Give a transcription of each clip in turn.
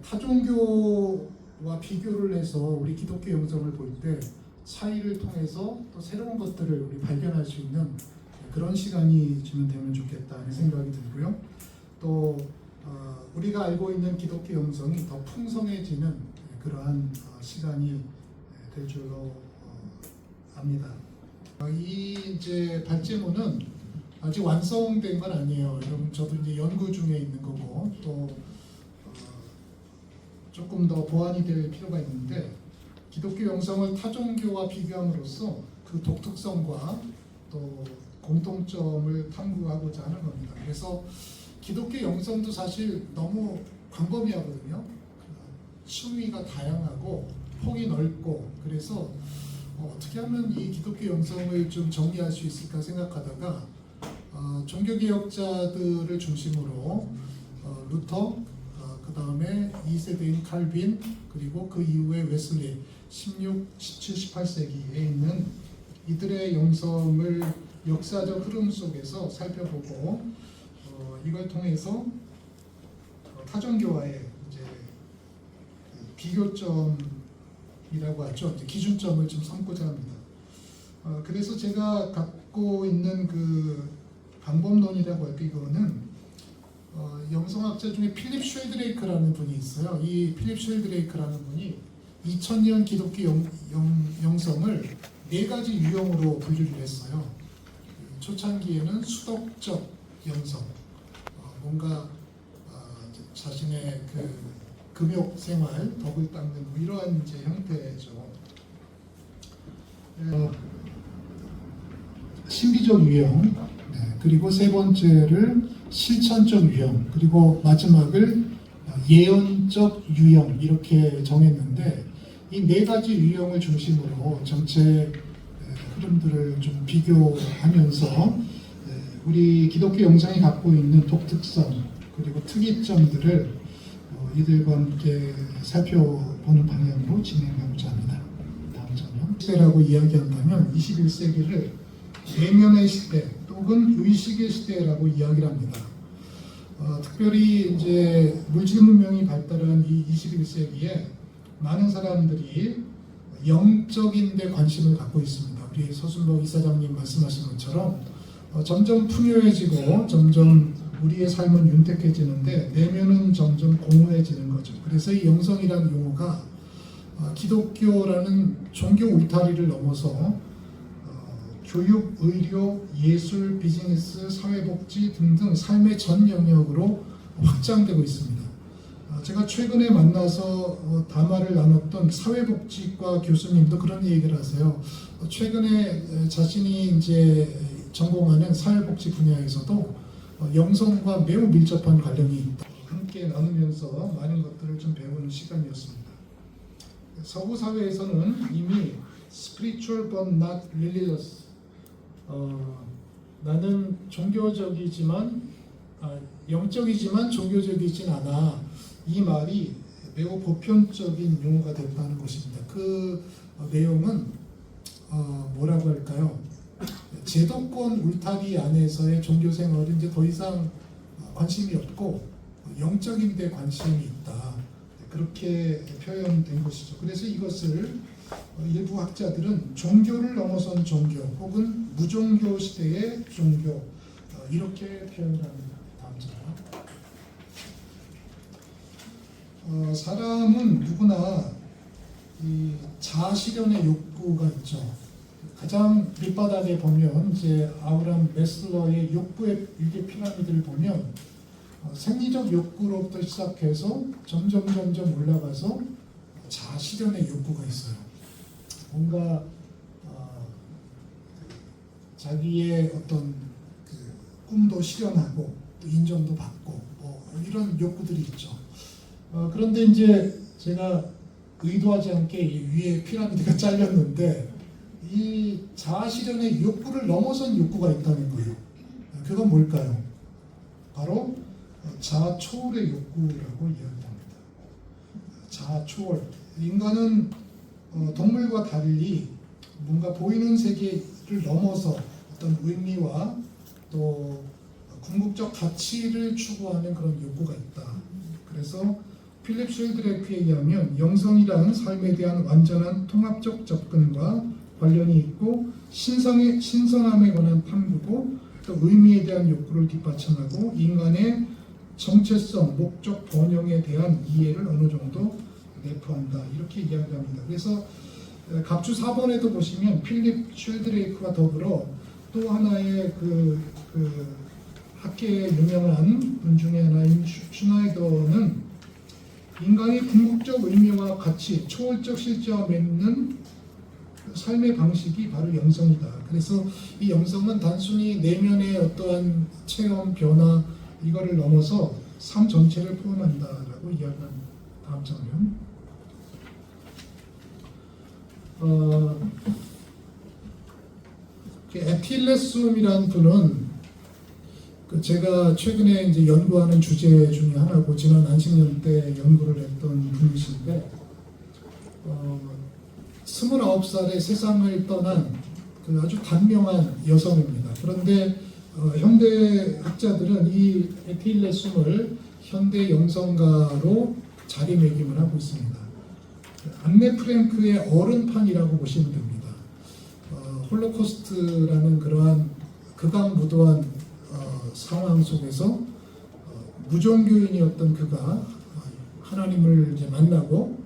타종교와 비교를 해서 우리 기독교 영성을 볼 때 차이를 통해서 또 새로운 것들을 우리 발견할 수 있는 그런 시간이 되면 좋겠다는 생각이 들고요. 또 우리가 알고 있는 기독교 영성이 더 풍성해지는 그러한 시간이 될 줄로 압니다. 이 이제 발제문은 아직 완성된 건 아니에요. 여러분, 저도 이제 연구 중에 있는 거고 또 조금 더 보완이 될 필요가 있는데, 기독교 영성을 타종교와 비교함으로써 그 독특성과 또 공통점을 탐구하고자 하는 겁니다. 그래서 기독교 영성도 사실 너무 광범위하거든요. 층위가 다양하고 폭이 넓고, 그래서 어떻게 하면 이 기독교 영성을 좀 정리할 수 있을까 생각하다가 종교개혁자들을 중심으로 루터, 그 다음에 2세대인 칼빈, 그리고 그 이후에 웨슬리, 16, 17, 18세기에 있는 이들의 영성을 역사적 흐름 속에서 살펴보고 이걸 통해서 타종교와의 이제 비교점이라고 하죠. 이제 기준점을 좀 삼고자 합니다. 그래서 제가 갖고 있는 그 방법론이라고 할까, 이거는 영성학자 중에 필립 쉘드레이크라는 분이 있어요. 이 필립 쉘드레이크라는 분이 2000년 기독교 영성을 4가지 유형으로 분류를 했어요. 초창기에는 수덕적 영성, 뭔가 자신의 그 금욕 생활, 덕을 닦는 뭐 이러한 이제 형태죠. 신비적 유형, 그리고 세 번째를 실천적 유형, 그리고 마지막을 예언적 유형, 이렇게 정했는데, 이 4가지 유형을 중심으로 전체 흐름들을 좀 비교하면서 우리 기독교 영성이 갖고 있는 독특성 그리고 특이점들을 이들과 함께 살펴보는 방향으로 진행하고자 합니다. 다음 장면. 시대라고 이야기한다면 21세기를 내면의 시대 또는 의식의 시대라고 이야기를 합니다. 특별히 이제 물질 문명이 발달한 이 21세기에 많은 사람들이 영적인 데 관심을 갖고 있습니다. 우리 서순복 이사장님 말씀하신 것처럼 점점 풍요해지고 점점 우리의 삶은 윤택해지는데 내면은 점점 공허해지는 거죠. 그래서 이 영성이라는 용어가 기독교라는 종교 울타리를 넘어서 교육, 의료, 예술, 비즈니스, 사회복지 등등 삶의 전 영역으로 확장되고 있습니다. 제가 최근에 만나서 담화를 나눴던 사회복지과 교수님도 그런 얘기를 하세요. 최근에 자신이 이제 전공하는 사회복지 분야에서도 영성과 매우 밀접한 관련이 있다. 함께 나누면서 많은 것들을 좀 배우는 시간이었습니다. 서구 사회에서는 이미 spiritual but not religious, 나는 영적이지만 종교적이진 않아, 이 말이 매우 보편적인 용어가 됐다는 것입니다. 그 내용은 뭐라고 할까요? 제도권 울타리 안에서의 종교 생활은 이제 더 이상 관심이 없고 영적인 데 관심이 있다, 그렇게 표현된 것이죠. 그래서 이것을 일부 학자들은 종교를 넘어선 종교 혹은 무종교 시대의 종교, 이렇게 표현을 합니다. 다음 장. 사람은 누구나 이 자아실현의 욕구가 있죠. 가장 밑바닥에 보면 이제 아브라함 메슬러의 욕구의 일개 피라미드를 보면 생리적 욕구로부터 시작해서 점점 올라가서 자아실현의 욕구가 있어요. 뭔가 자기의 어떤 그 꿈도 실현하고 또 인정도 받고 뭐 이런 욕구들이 있죠. 그런데 이제 제가 의도하지 않게 위에 피라미드가 잘렸는데 이 자아실현의 욕구를 넘어선 욕구가 있다는 거예요. 그건 뭘까요? 바로 자아초월의 욕구라고 이야기합니다. 자아초월. 인간은 동물과 달리 뭔가 보이는 세계를 넘어서 어떤 의미와 또 궁극적 가치를 추구하는 그런 욕구가 있다. 그래서 필립 쉘드레크에 의하면 영성이란 삶에 대한 완전한 통합적 접근과 관련이 있고 신선함에 관한 탐구고 또 의미에 대한 욕구를 뒷받침하고 인간의 정체성, 목적, 번영에 대한 이해를 어느 정도 내포한다. 이렇게 이야기합니다. 그래서 갑주 4번에도 보시면 필립 쉘드레이크와 더불어 또 하나의 그 학계의 유명한 분 중에 하나인 슈나이더는 인간의 궁극적 의미와 가치, 초월적 실제와 맺는 삶의 방식이 바로 영성이다. 그래서 이 영성은 단순히 내면의 어떠한 체험, 변화 이거를 넘어서 삶 전체를 포함한다라고 이야기합니다. 다음 장면. 에틸레쏨이라는 분은 제가 최근에 이제 연구하는 주제 중에 하나고 지난 안식년 때 연구를 했던 분이신데 29살에 세상을 떠난 그 아주 단명한 여성입니다. 그런데 현대 학자들은 이 에틸레쏨을 현대 영성가로 자리매김을 하고 있습니다. 안네 프랭크의 어른판이라고 보시면 됩니다. 홀로코스트라는 그러한 극악무도한 상황 속에서 무종교인이었던 그가 하나님을 이제 만나고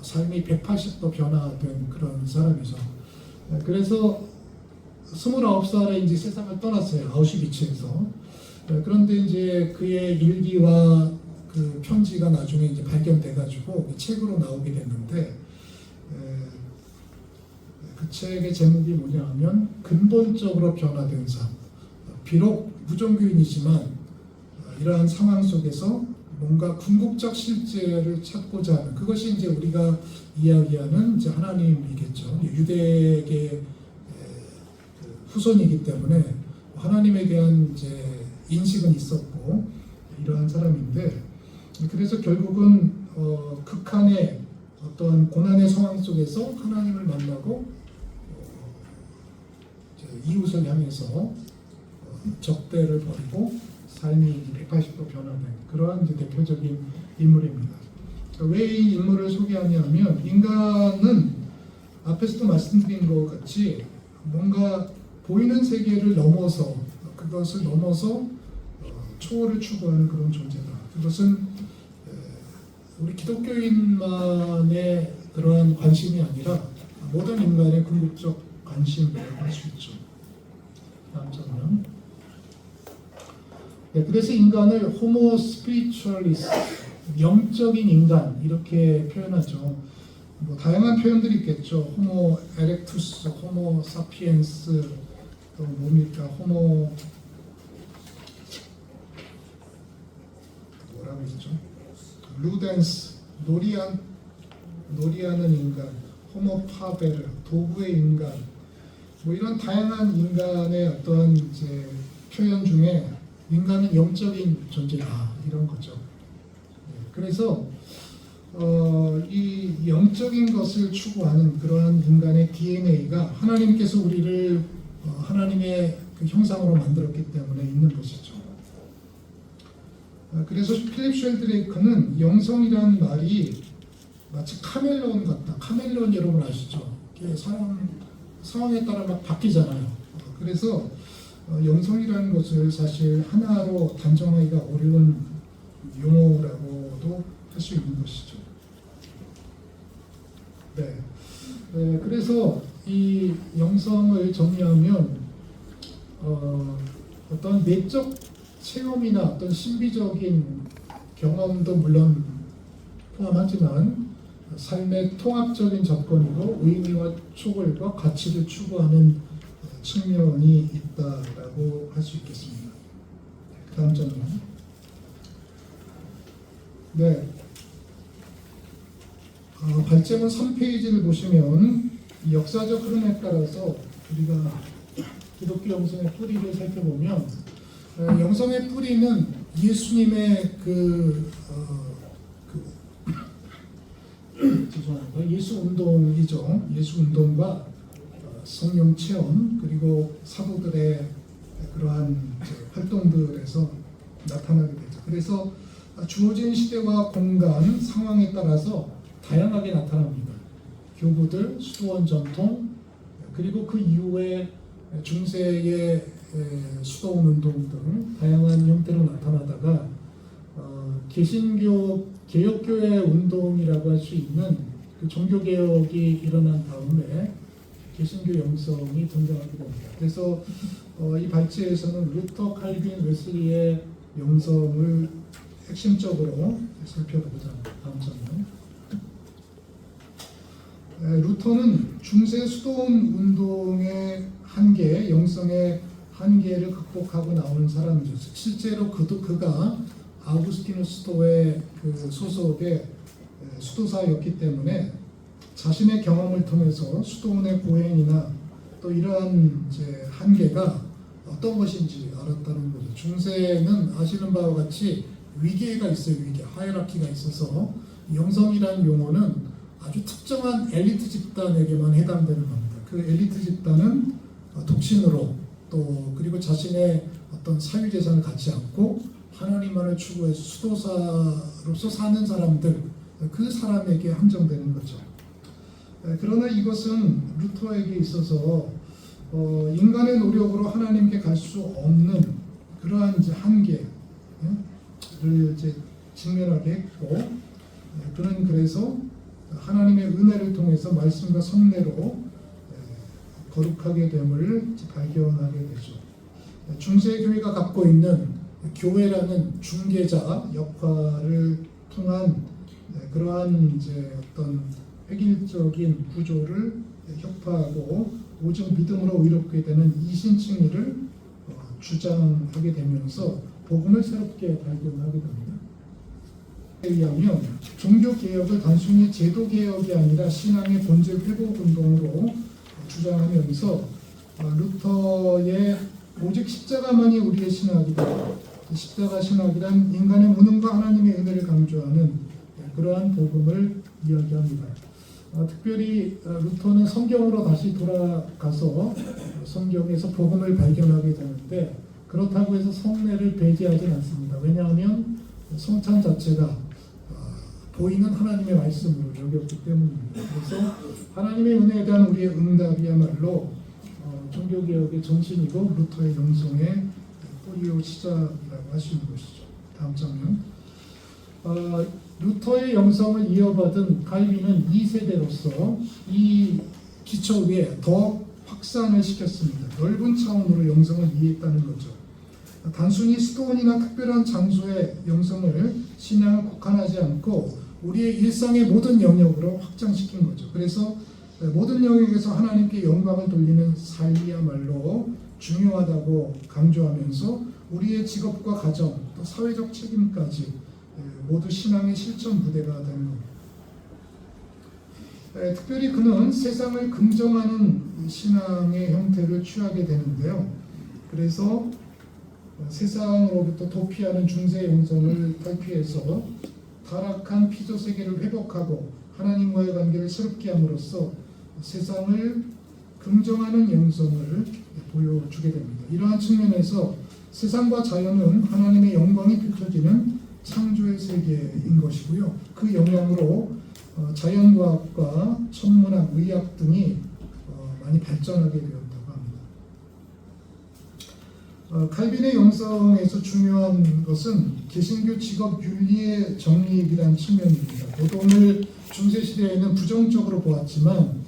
삶이 180도 변화된 그런 사람이죠. 그래서 29살에 이제 세상을 떠났어요. 아우슈비츠에서. 그런데 이제 그의 일기와 그 편지가 나중에 이제 발견돼가지고 책으로 나오게 됐는데 그 책의 제목이 뭐냐면 근본적으로 변화된 삶. 비록 무종교인이지만 이러한 상황 속에서 뭔가 궁극적 실제를 찾고자 하는 그것이 이제 우리가 이야기하는 이제 하나님이겠죠. 유대계 후손이기 때문에 하나님에 대한 이제 인식은 있었고 이러한 사람인데 그래서 결국은 극한의 어떤 고난의 상황 속에서 하나님을 만나고 이웃을 향해서 적대를 버리고 삶이 180도 변화된 그러한 이제 대표적인 인물입니다. 왜 이 인물을 소개하냐면 인간은 앞에서도 말씀드린 것 같이 뭔가 보이는 세계를 넘어서 그것을 넘어서 초월을 추구하는 그런 존재다. 그것은 우리 기독교인만의 그러한 관심이 아니라 모든 인간의 궁극적 관심이라고 할 수 있죠. 다음 장면. 네, 그래서 인간을 호모 스피리추얼리스, 영적인 인간 이렇게 표현하죠. 뭐 다양한 표현들이 있겠죠. 호모 에렉투스, 호모 사피엔스, 또 뭡니까? 호모 뭐라고 했죠? 루덴스, 놀이하는 인간, 호모 파베르, 도구의 인간. 뭐 이런 다양한 인간의 어떤 이제 표현 중에 인간은 영적인 존재다 이런 거죠. 그래서 이 영적인 것을 추구하는 그러한 인간의 DNA가 하나님께서 우리를 하나님의 그 형상으로 만들었기 때문에 있는 것이죠. 그래서 필립 쉘드레이크는 영성이라는 말이 마치 카멜레온 같다. 카멜레온 여러분 아시죠? 상황에 따라 막 바뀌잖아요. 그래서 영성이라는 것을 사실 하나로 단정하기가 어려운 용어라고도 할 수 있는 것이죠. 네. 그래서 이 영성을 정리하면 어떤 내적 체험이나 어떤 신비적인 경험도 물론 포함하지만 삶의 통합적인 접근이고 의미와 초월과 가치를 추구하는 측면이 있다라고 할 수 있겠습니다. 다음 장면. 네. 발제문 3페이지를 보시면 역사적 흐름에 따라서 우리가 기독교 영성의 뿌리를 살펴보면 영성의 뿌리는 예수님의 죄송합니다. 예수 운동이죠. 예수 운동과 성령 체험 그리고 사도들의 그러한 활동들에서 나타나게 되죠. 그래서 주어진 시대와 공간, 상황에 따라서 다양하게 나타납니다. 교부들, 수도원 전통, 그리고 그 이후에 중세의 수도원 운동 등 다양한 형태로 나타나다가 개신교 개혁교회 운동이라고 할 수 있는 그 종교개혁이 일어난 다음에 개신교 영성이 등장하게 됩니다. 그래서 이 발제에서는 루터, 칼빈, 웨슬리의 영성을 핵심적으로 살펴보고자 합니다. 다음 장면. 루터는 중세 수도원 운동의 한계, 영성의 한계를 극복하고 나오는 사람이죠. 실제로 그가 아우구스티누스 수도의 그 소속의 수도사였기 때문에 자신의 경험을 통해서 수도원의 고행이나 또 이러한 이제 한계가 어떤 것인지 알았다는 거죠. 중세는 아시는 바와 같이 위계가 있어요. 위계, 하이라키가 있어서 영성이라는 용어는 아주 특정한 엘리트 집단에게만 해당되는 겁니다. 그 엘리트 집단은 독신으로 또 그리고 자신의 어떤 사유재산을 갖지 않고 하나님만을 추구해서 수도사로서 사는 사람들, 그 사람에게 한정되는 거죠. 그러나 이것은 루터에게 있어서 인간의 노력으로 하나님께 갈 수 없는 그러한 이제 한계를 이제 직면하게 했고, 그는 그래서 하나님의 은혜를 통해서 말씀과 성례로 거룩하게 됨을 발견하게 되죠. 중세 교회가 갖고 있는 교회라는 중개자 역할을 통한 그러한 이제 어떤 획일적인 구조를 혁파하고 오직 믿음으로 의롭게 되는 이신칭의를 주장하게 되면서 복음을 새롭게 발견하게 됩니다. 의하면 종교개혁을 단순히 제도개혁이 아니라 신앙의 본질 회복 운동으로 주장하면서 루터의 오직 십자가만이 우리의 신학이다. 십자가 신학이란 인간의 무능과 하나님의 은혜를 강조하는 그러한 복음을 이야기합니다. 특별히 루터는 성경으로 다시 돌아가서 성경에서 복음을 발견하게 되는데, 그렇다고 해서 성례를 배제하진 않습니다. 왜냐하면 성찬 자체가 보이는 하나님의 말씀으로 여겼기 때문입니다. 그래서 하나님의 은혜에 대한 우리의 응답이야말로 종교개혁의 정신이고 루터의 영성의 뿌리요 시작이라고 할 수 있는 것이죠. 다음 장면. 루터의 영성을 이어받은 칼빈은 2세대로서 이 기초 위에 더 확산을 시켰습니다. 넓은 차원으로 영성을 이해했다는 거죠. 단순히 수도원이나 특별한 장소의 영성을 신앙을 국한하지 않고 우리의 일상의 모든 영역으로 확장시킨 거죠. 그래서 모든 영역에서 하나님께 영광을 돌리는 삶이야말로 중요하다고 강조하면서 우리의 직업과 가정, 또 사회적 책임까지 모두 신앙의 실천 무대가 되는 겁니다. 특별히 그는 세상을 긍정하는 신앙의 형태를 취하게 되는데요. 그래서 세상으로부터 도피하는 중세 영성을 탈피해서 타락한 피조 세계를 회복하고 하나님과의 관계를 새롭게 함으로써 세상을 긍정하는 영성을 보여주게 됩니다. 이러한 측면에서 세상과 자연은 하나님의 영광이 펼쳐지는 창조의 세계인 것이고요. 그 영향으로 자연과학과 천문학, 의학 등이 많이 발전하게 되었다고 합니다. 칼빈의 영성에서 중요한 것은 개신교 직업 윤리의 정립이라는 측면입니다. 노동을 중세시대에는 부정적으로 보았지만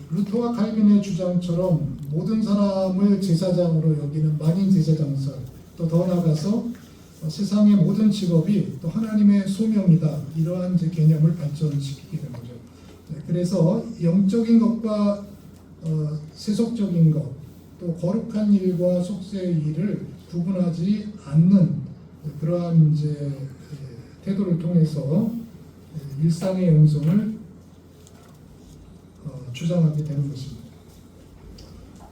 루터와 칼빈의 주장처럼 모든 사람을 제사장으로 여기는 만인 제사장사, 또 더 나아가서 세상의 모든 직업이 또 하나님의 소명이다, 이러한 이제 개념을 발전시키게 된 거죠. 그래서 영적인 것과 세속적인 것, 또 거룩한 일과 속세의 일을 구분하지 않는 그러한 이제 태도를 통해서 일상의 영성을 주장하게 되는 것입니다.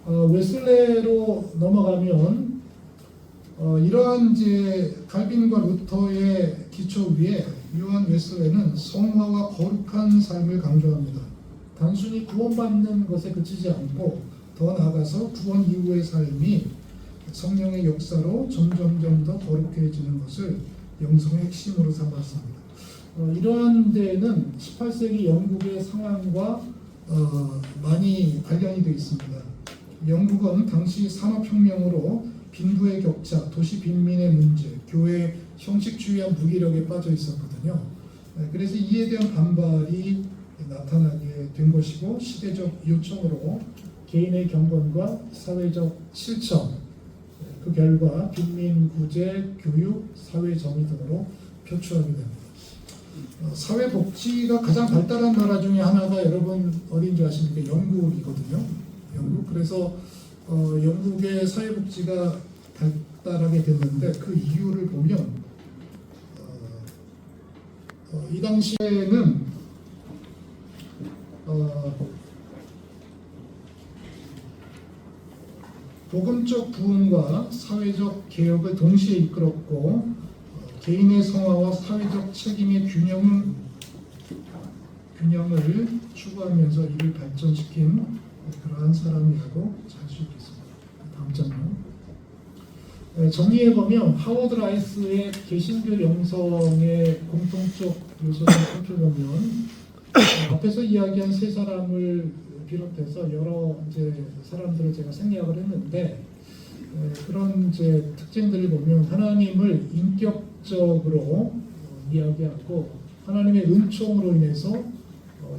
웨슬레로 넘어가면 이러한 이제 칼빈과 루터의 기초 위에 요한 웨슬레는 성화와 거룩한 삶을 강조합니다. 단순히 구원받는 것에 그치지 않고 더 나아가서 구원 이후의 삶이 성령의 역사로 점점점 더 거룩해지는 것을 영성의 핵심으로 삼았습니다. 이러한 데에는 18세기 영국의 상황과 많이 관련이 되어 있습니다. 영국은 당시 산업혁명으로 빈부의 격차, 도시 빈민의 문제, 교회 형식주의와 무기력에 빠져 있었거든요. 그래서 이에 대한 반발이 나타나게 된 것이고 시대적 요청으로 개인의 경건과 사회적 실천, 그 결과 빈민 구제, 교육, 사회 정의 등으로 표출하게 됩니다. 사회복지가 가장 발달한 나라 중에 하나가 여러분 어딘지 아십니까? 영국이거든요. 영국. 그래서 영국의 사회복지가 발달하게 됐는데 그 이유를 보면 이 당시에는 복음적 부흥과 사회적 개혁을 동시에 이끌었고 개인의 성화와 사회적 책임의 균형을 추구하면서 이를 발전시킨 그러한 사람이라고 할 수 있겠습니다. 다음 장면. 정리해보면 하워드 라이스의 개신교 영성의 공통적 요소를 살펴보면 앞에서 이야기한 세 사람을 비롯해서 여러 이제 사람들을 제가 생략을 했는데 그런 이제 특징들을 보면 하나님을 인격적으로 이야기하고 하나님의 은총으로 인해서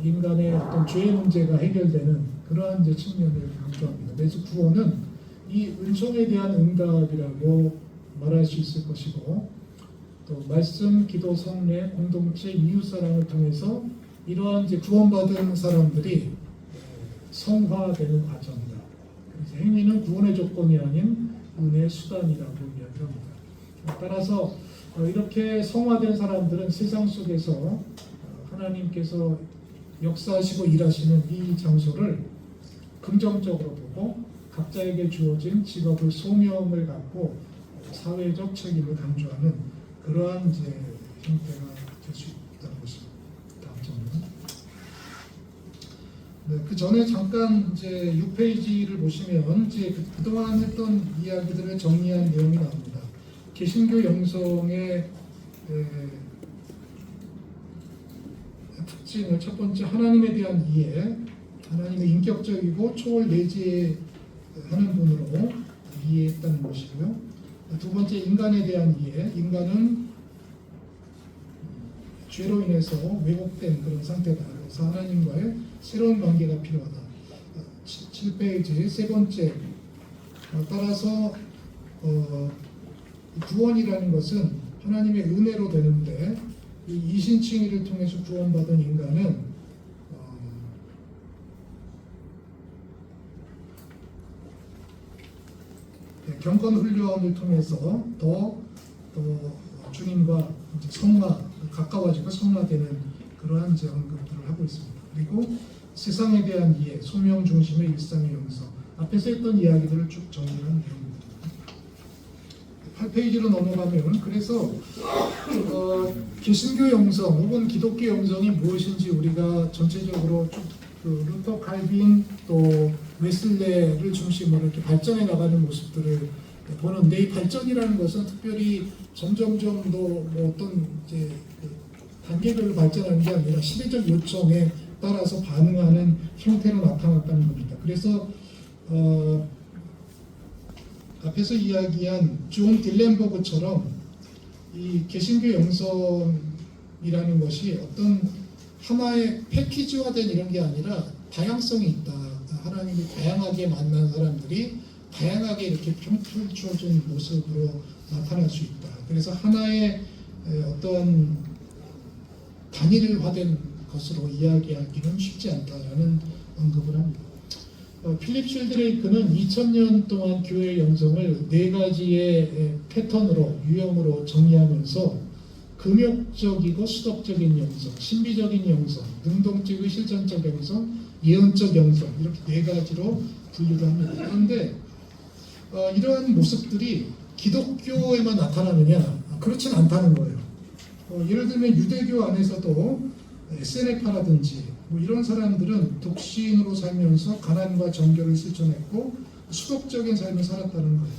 인간의 어떤 죄의 문제가 해결되는 그러한 이제 측면을 강조합니다. 그래서 구원은 이 은총에 대한 응답이라고 말할 수 있을 것이고 또 말씀, 기도, 성례, 공동체, 이웃사랑을 통해서 이러한 이제 구원받은 사람들이 성화되는 과정이다. 그래서 행위는 구원의 조건이 아닌 은혜의 수단이라고 이야기합니다. 따라서 이렇게 성화된 사람들은 세상 속에서 하나님께서 역사하시고 일하시는 이 장소를 긍정적으로 보고 각자에게 주어진 직업을 소명을 갖고 사회적 책임을 강조하는 그러한 이제 형태가 될 수 있다는 것입니다. 다음 장면. 네, 그 전에 잠깐 이제 6페이지를 보시면 이제 그동안 했던 이야기들을 정리한 내용이 나옵니다. 개신교 영성의 특징을 첫 번째 하나님에 대한 이해, 하나님의 인격적이고 초월 내재하는 분으로 이해했다는 것이고요. 두 번째 인간에 대한 이해, 인간은 죄로 인해서 왜곡된 그런 상태다. 그래서 하나님과의 새로운 관계가 필요하다. 7페이지 세 번째 따라서 구원이라는 것은 하나님의 은혜로 되는데 이 이신칭의를 통해서 구원받은 인간은 경건 훈련을 통해서 더 주님과 성화 가까워지고 성화되는 그러한 이제 언급들을 하고 있습니다. 그리고 세상에 대한 이해, 소명 중심의 일상의 영성 앞에서 했던 이야기들을 쭉 정리한 내용입니다. 8페이지로 넘어가면 그래서 개신교 영성 혹은 기독교 영성이 무엇인지 우리가 전체적으로 쭉 루터 칼빈 또 웨슬레를 중심으로 이렇게 발전해 나가는 모습들을 보는데 이 발전이라는 것은 특별히 점점점 더 뭐 어떤 이제 단계별로 발전하는 게 아니라 시대적 요청에 따라서 반응하는 형태로 나타났다는 겁니다. 그래서 앞에서 이야기한 존 딜렌버그처럼 이 개신교 영성이라는 것이 어떤 하나의 패키지화된 이런 게 아니라 다양성이 있다. 하나님이 다양하게 만난 사람들이 다양하게 이렇게 펼쳐진 모습으로 나타날 수 있다. 그래서 하나의 어떤 단일화된 것으로 이야기하기는 쉽지 않다라는 언급을 합니다. 필립 쉴드레이크는 2000년 동안 교회의 영성을 4가지의 패턴으로 유형으로 정리하면서 금욕적이고 수덕적인 영성, 신비적인 영성, 능동적이고 실천적 영성, 예언적 영성 이렇게 4가지로 분류를 합니다. 그런데 이러한 모습들이 기독교에만 나타나느냐? 그렇진 않다는 거예요. 예를 들면 유대교 안에서도 SNF라든지 뭐 이런 사람들은 독신으로 살면서 가난과 정결을 실천했고 수덕적인 삶을 살았다는 거예요.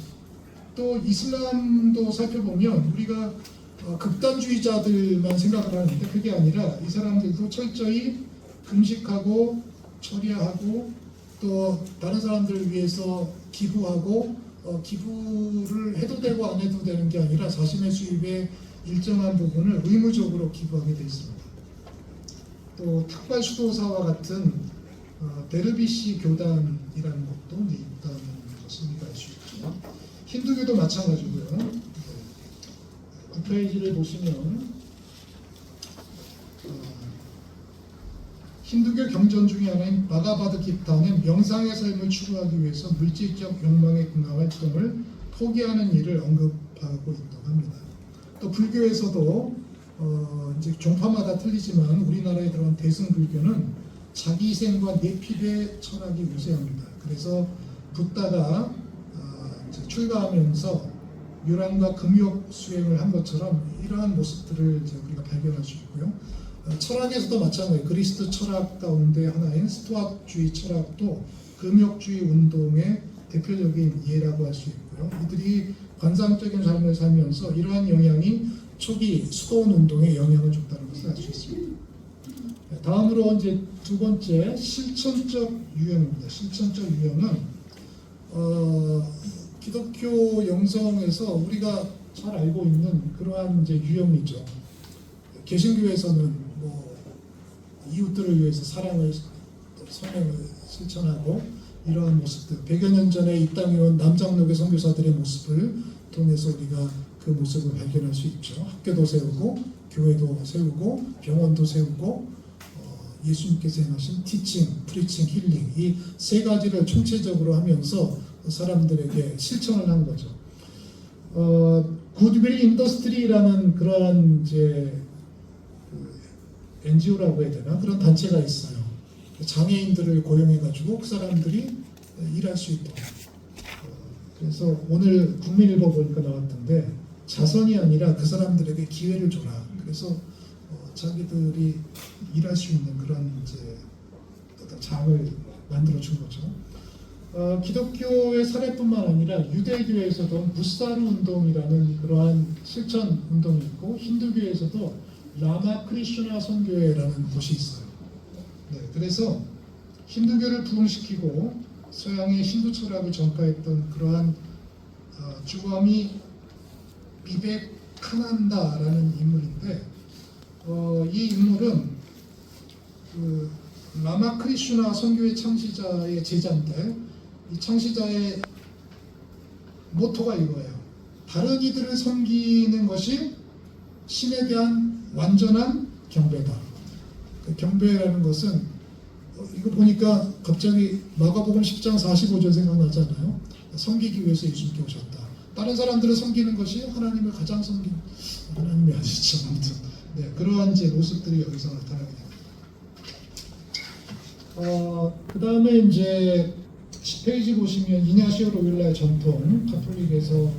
또 이슬람도 살펴보면 우리가 극단주의자들만 생각을 하는데 그게 아니라 이 사람들도 철저히 금식하고 처리하고 또 다른 사람들을 위해서 기부하고 기부를 해도 되고 안 해도 되는 게 아니라 자신의 수입의 일정한 부분을 의무적으로 기부하게 되어 있습니다. 또 탁발 수도사와 같은 데르비시 교단이라는 것도 있다는 것을 우리가 알 수 있죠. 힌두교도 마찬가지고요. 9페이지를 보시면 힌두교 경전 중에 하나인 바가바드기타는 명상의 삶을 추구하기 위해서 물질적 욕망의 근간 활동을 포기하는 일을 언급하고 있다고 합니다. 또 불교에서도 이제 종파마다 틀리지만 우리나라에 들어간 대승불교는 자기생과 내피의 철학이 우세합니다. 그래서 붓다가 이제 출가하면서 유랑과 금욕 수행을 한 것처럼 이러한 모습들을 이제 우리가 발견할 수 있고요. 철학에서도 마찬가지예요. 그리스도 철학 가운데 하나인 스토아주의 철학도 금욕주의 운동의 대표적인 예라고 할 수 있고요. 이들이 관상적인 삶을 살면서 이러한 영향이 초기 수도원 운동에 영향을 줬다는 것을 알 수 있습니다. 다음으로 이제 두 번째 실천적 유형입니다. 실천적 유형은 기독교 영성에서 우리가 잘 알고 있는 그러한 이제 유형이죠. 개신교에서는 뭐 이웃들을 위해서 사랑을 선행을 실천하고 이러한 모습들 100여 년 전에 이 땅에 온 남장로교 선교사들의 모습을 통해서 우리가 그 모습을 발견할 수 있죠. 학교도 세우고 교회도 세우고 병원도 세우고 예수님께서 행하신 티칭, 프리칭, 힐링 이 세 가지를 총체적으로 하면서 사람들에게 실천을 한 거죠. 굿윌 인더스트리라는 그러한 이제 NGO라고 해야 되나 그런 단체가 있어요. 장애인들을 고용해가지고 그 사람들이 일할 수 있도록. 그래서 오늘 국민일보 보니까 나왔던데 자선이 아니라 그 사람들에게 기회를 줘라. 그래서 자기들이 일할 수 있는 그런 이제 어떤 장을 만들어 준 거죠. 기독교의 사례뿐만 아니라 유대교에서도 무사르 운동이라는 그러한 실천 운동이 있고 힌두교에서도 라마 크리슈나 선교회라는 곳이 있어요. 네, 그래서 힌두교를 부흥시키고 서양의 힌두 철학을 전파했던 그러한 주범이 비베카난다라는 인물인데 이 인물은 그 라마 크리슈나 선교회 창시자의 제자인데 이 창시자의 모토가 이거예요. 다른 이들을 섬기는 것이 신에 대한 완전한 경배다. 그 경배라는 것은 이거 보니까 갑자기 마가복음 10장 45절 생각나잖아요. 섬기기 위해서 예수님께 오셨다. 다른 사람들을 섬기는 것이 하나님을 가장 섬긴 하나님이 아니죠. 아무튼 네, 그러한 이제 모습들이 여기서 나타나게 됩니다. 그 다음에 이제 10페이지 보시면 이냐시오 로율라의 전통 가톨릭에서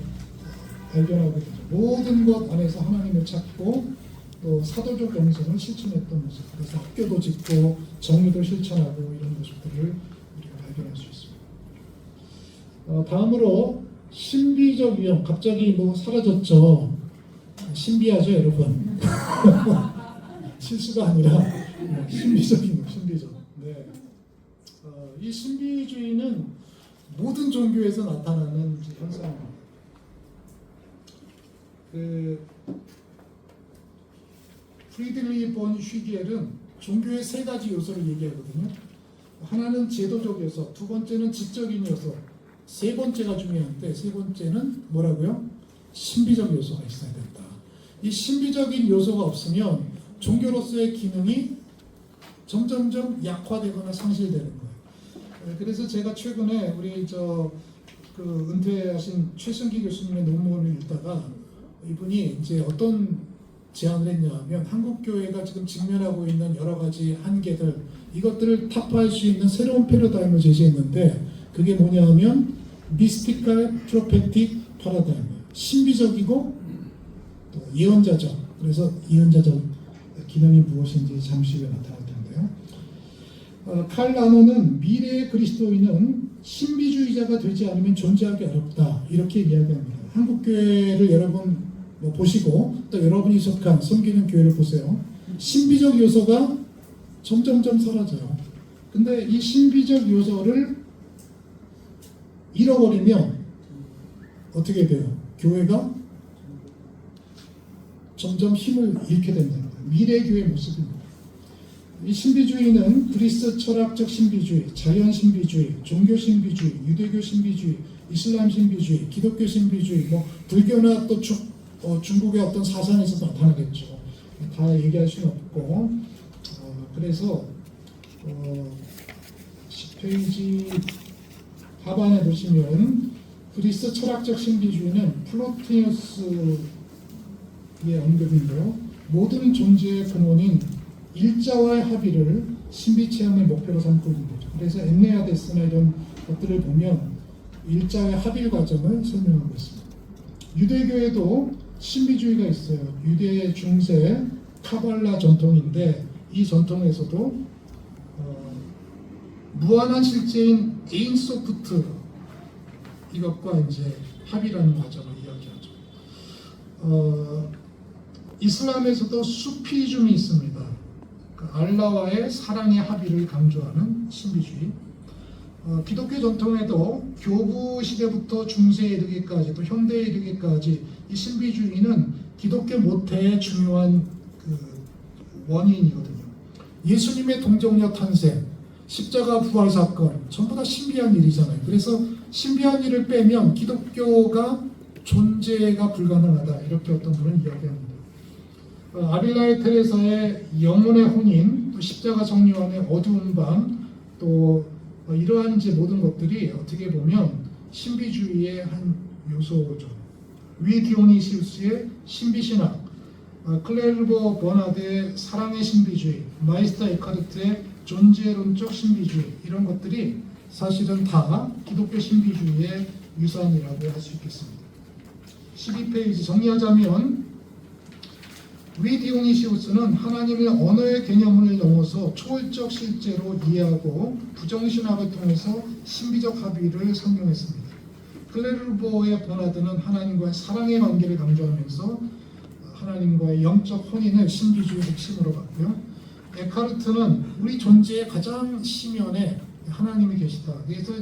발견하게 되죠. 모든 것 안에서 하나님을 찾고 또 사도적 영성을 실천했던 모습. 그래서 학교도 짓고 정의도 실천하고 이런 모습들을 우리가 발견할 수 있습니다. 다음으로 신비적 유형. 갑자기 뭐 사라졌죠. 신비하죠, 여러분. 실수가 아니라 신비적인 거, 신비적. 네. 이 신비주의는 모든 종교에서 나타나는 현상입니다. 프리드리히 본 휘겔은 종교의 세 가지 요소를 얘기하거든요. 하나는 제도적 요소, 두 번째는 지적인 요소, 세 번째가 중요한데 세 번째는 뭐라고요? 신비적 요소가 있어야 된다. 이 신비적인 요소가 없으면 종교로서의 기능이 점점점 약화되거나 상실되는 거예요. 그래서 제가 최근에 우리 은퇴하신 최승기 교수님의 논문을 읽다가 이분이 이제 어떤 제안을 했냐면 한국 교회가 지금 직면하고 있는 여러 가지 한계들 이것들을 타파할 수 있는 새로운 패러다임을 제시했는데 그게 뭐냐면 미스티컬 프로페틱 파라다임 신비적이고 또 예언자적 그래서 예언자적 기능이 무엇인지 잠시 후에 나타날 텐데요. 칼 라노는 미래의 그리스도인은 신비주의자가 되지 않으면 존재하기 어렵다 이렇게 이야기합니다. 한국 교회를 여러분 보시고 또 여러분이 속한 섬기는 교회를 보세요. 신비적 요소가 점점점 사라져요. 근데 이 신비적 요소를 잃어버리면 어떻게 돼요? 교회가 점점 힘을 잃게 된다는 거예요. 미래 교회 모습입니다. 이 신비주의는 그리스 철학적 신비주의, 자연 신비주의, 종교 신비주의, 유대교 신비주의, 이슬람 신비주의, 기독교 신비주의, 불교나 또 중국의 어떤 사상에서 나타나겠죠. 다 얘기할 수는 없고, 그래서 10페이지 하반에 보시면 그리스 철학적 신비주의는 플로티누스의 언급인데요. 모든 존재의 근원인 일자와의 합의를 신비 체험의 목표로 삼고 있는 거죠. 그래서 엔네아데스나 이런 것들을 보면 일자의 합일 과정을 설명하고 있습니다. 유대교에도 신비주의가 있어요. 유대 중세 카발라 전통인데 이 전통에서도 무한한 실제인 에인소프트 이것과 이제 합이라는 과정을 이야기하죠. 이슬람에서도 수피즘이 있습니다. 알라와의 사랑의 합의를 강조하는 신비주의. 기독교 전통에도 교부 시대부터 중세에 이르기까지 또 현대에 이르기까지 이 신비주의는 기독교 모태의 중요한 원인이거든요. 예수님의 동정녀 탄생, 십자가 부활 사건 전부 다 신비한 일이잖아요. 그래서 신비한 일을 빼면 기독교가 존재가 불가능하다 이렇게 어떤 분은 이야기합니다. 아빌라의 테레사의 영혼의 혼인, 또 십자가 정요한의 어두운 밤, 또 이러한 이제 모든 것들이 어떻게 보면 신비주의의 한 요소죠. 디오니시우스의 신비신학, 클레르보 버나드의 사랑의 신비주의, 마이스터 에카르트의 존재론적 신비주의 이런 것들이 사실은 다 기독교 신비주의의 유산이라고 할 수 있겠습니다. 12페이지 정리하자면 디오니시우스는 하나님의 언어의 개념을 넘어서 초월적 실제로 이해하고 부정신학을 통해서 신비적 합의를 설명했습니다. 클레르보의 버나드는 하나님과의 사랑의 관계를 강조하면서 하나님과의 영적 혼인을 신비주의 핵심으로 봤고요. 에카르트는 우리 존재의 가장 심연에 하나님이 계시다. 그래서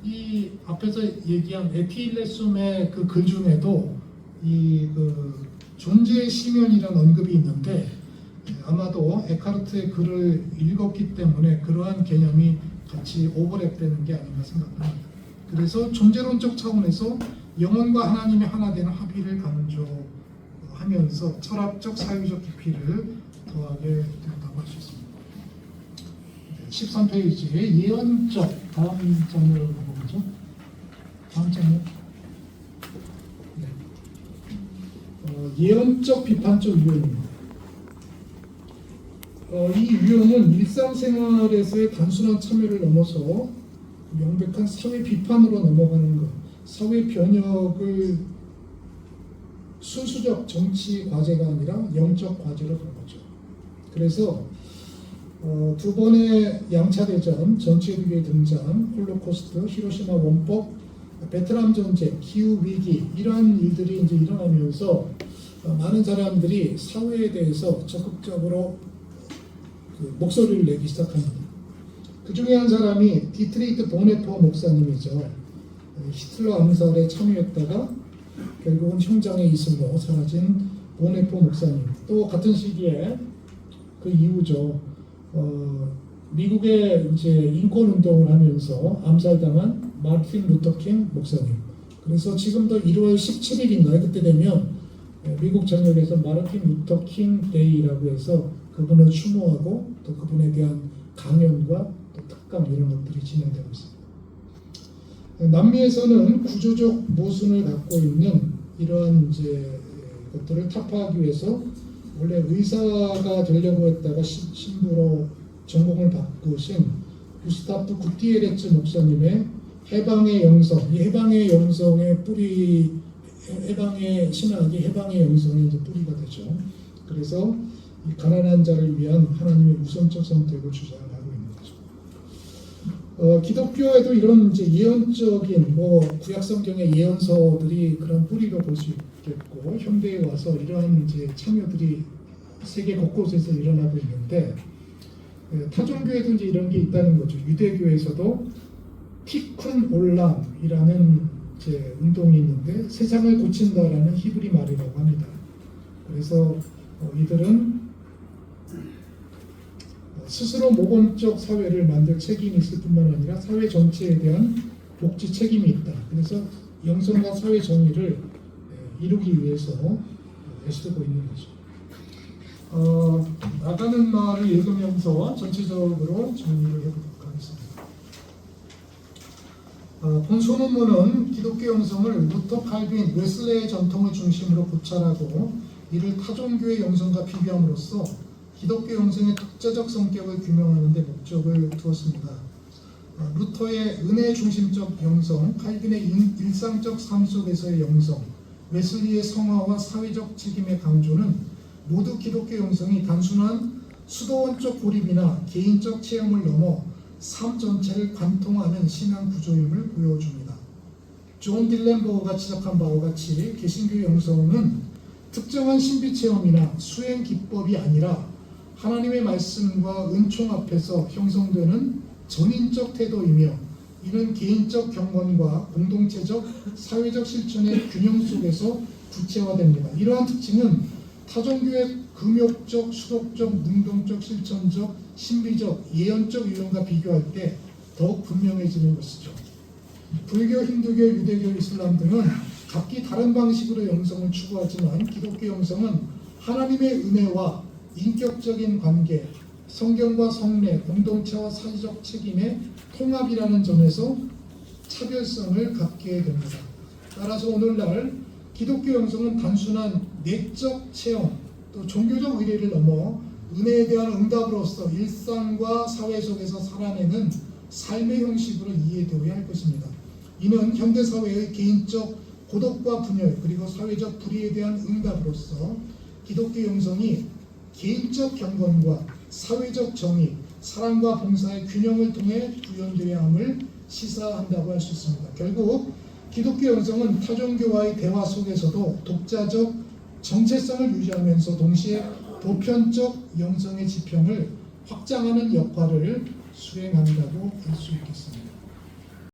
이 앞에서 얘기한 에피일레숨의 그 글 중에도 이 존재의 심연이라는 언급이 있는데 아마도 에카르트의 글을 읽었기 때문에 그러한 개념이 같이 오버랩되는 게 아닌가 생각합니다. 그래서 존재론적 차원에서 영혼과 하나님이 하나 되는 합의를 강조하면서 철학적 사유적 깊이를 더하게 된다고 할 수 있습니다. 13페이지에 예언적 다음 장면을 보죠. 다음 장면. 예언적 비판적 유형입니다. 이 유형은 일상생활에서의 단순한 참여를 넘어서 명백한 사회 비판으로 넘어가는 것, 사회 변혁을 순수적 정치 과제가 아니라 영적 과제로 본 거죠. 그래서 두 번의 양차대전, 전체주의 등장, 홀로코스트, 히로시마 원법, 베트남 전쟁, 기후 위기 이러한 일들이 이제 일어나면서 많은 사람들이 사회에 대해서 적극적으로 목소리를 내기 시작합니다. 그 중에 한 사람이 디트리히트 보네포 목사님이죠. 히틀러 암살에 참여했다가 결국은 형장의 이슬로 사라진 보네포 목사님. 또 같은 시기에 그 이후죠. 미국의 이제 인권 운동을 하면서 암살당한 마틴 루터킹 목사님. 그래서 지금도 1월 17일인가요? 그때 되면 미국 전역에서 마르틴 루터킹 데이라고 해서 그분을 추모하고 또 그분에 대한 강연과 또 특강 이런 것들이 진행되고 있습니다. 남미에서는 구조적 모순을 갖고 있는 이러한 이제 것들을 타파하기 위해서 원래 의사가 되려고 했다가 신부로 전공을 바꾸신 구스타프 구티에레츠 목사님의 해방의 영성, 이 해방의 영성의 뿌리, 해방의 신학이 해방의 영성의 이제 뿌리가 되죠. 그래서 이 가난한 자를 위한 하나님의 우선적 선택을 주장하고 있는 거죠. 기독교에도 이런 이제 예언적인 구약 성경의 예언서들이 그런 뿌리가 볼 수 있겠고, 현대에 와서 이러한 이제 참여들이 세계 곳곳에서 일어나고 있는데, 타종교에도 이제 이런 게 있다는 거죠. 유대교에서도 티쿤 올람이라는 이제 운동이 있는데 세상을 고친다라는 히브리 말이라고 합니다. 그래서 이들은 스스로 모범적 사회를 만들 책임이 있을 뿐만 아니라 사회 전체에 대한 복지 책임이 있다. 그래서 영성과 사회 정의를 이루기 위해서 애쓰고 있는 거죠. 나가는 말을 읽으면서 전체적으로 정리를 해보도록 하겠습니다. 본 소논문은 기독교 영성을 루터, 칼빈, 웨슬레의 전통을 중심으로 고찰하고 이를 타종교의 영성과 비교함으로써 기독교 영성의 특자적 성격을 규명하는 데 목적을 두었습니다. 루터의 은혜 중심적 영성, 칼빈의 일상적 삶 속에서의 영성, 웨슬리의 성화와 사회적 책임의 강조는 모두 기독교 영성이 단순한 수도원적 고립이나 개인적 체험을 넘어 삶 전체를 관통하는 신앙 구조임을 보여줍니다. 존 딜렌버거가 지적한 바와 같이 개신교 영성은 특정한 신비 체험이나 수행 기법이 아니라 하나님의 말씀과 은총 앞에서 형성되는 전인적 태도이며 이는 개인적 경건과 공동체적 사회적 실천의 균형 속에서 구체화됩니다. 이러한 특징은 타종교의 금욕적, 수독적, 능동적, 실천적, 신비적, 예언적 유형과 비교할 때 더욱 분명해지는 것이죠. 불교, 힌두교, 유대교, 이슬람 등은 각기 다른 방식으로 영성을 추구하지만 기독교 영성은 하나님의 은혜와 인격적인 관계, 성경과 성례, 공동체와 사회적 책임의 통합이라는 점에서 차별성을 갖게 됩니다. 따라서 오늘날 기독교 영성은 단순한 내적 체험 또 종교적 의례를 넘어 은혜에 대한 응답으로서 일상과 사회 속에서 살아내는 삶의 형식으로 이해되어야 할 것입니다. 이는 현대사회의 개인적 고독과 분열 그리고 사회적 불의에 대한 응답으로서 기독교 영성이 개인적 경건과 사회적 정의, 사랑과 봉사의 균형을 통해 구현되어야 함을 시사한다고 할 수 있습니다. 결국 기독교 영성은 타종교와의 대화 속에서도 독자적 정체성을 유지하면서 동시에 보편적 영성의 지평을 확장하는 역할을 수행한다고 할 수 있겠습니다.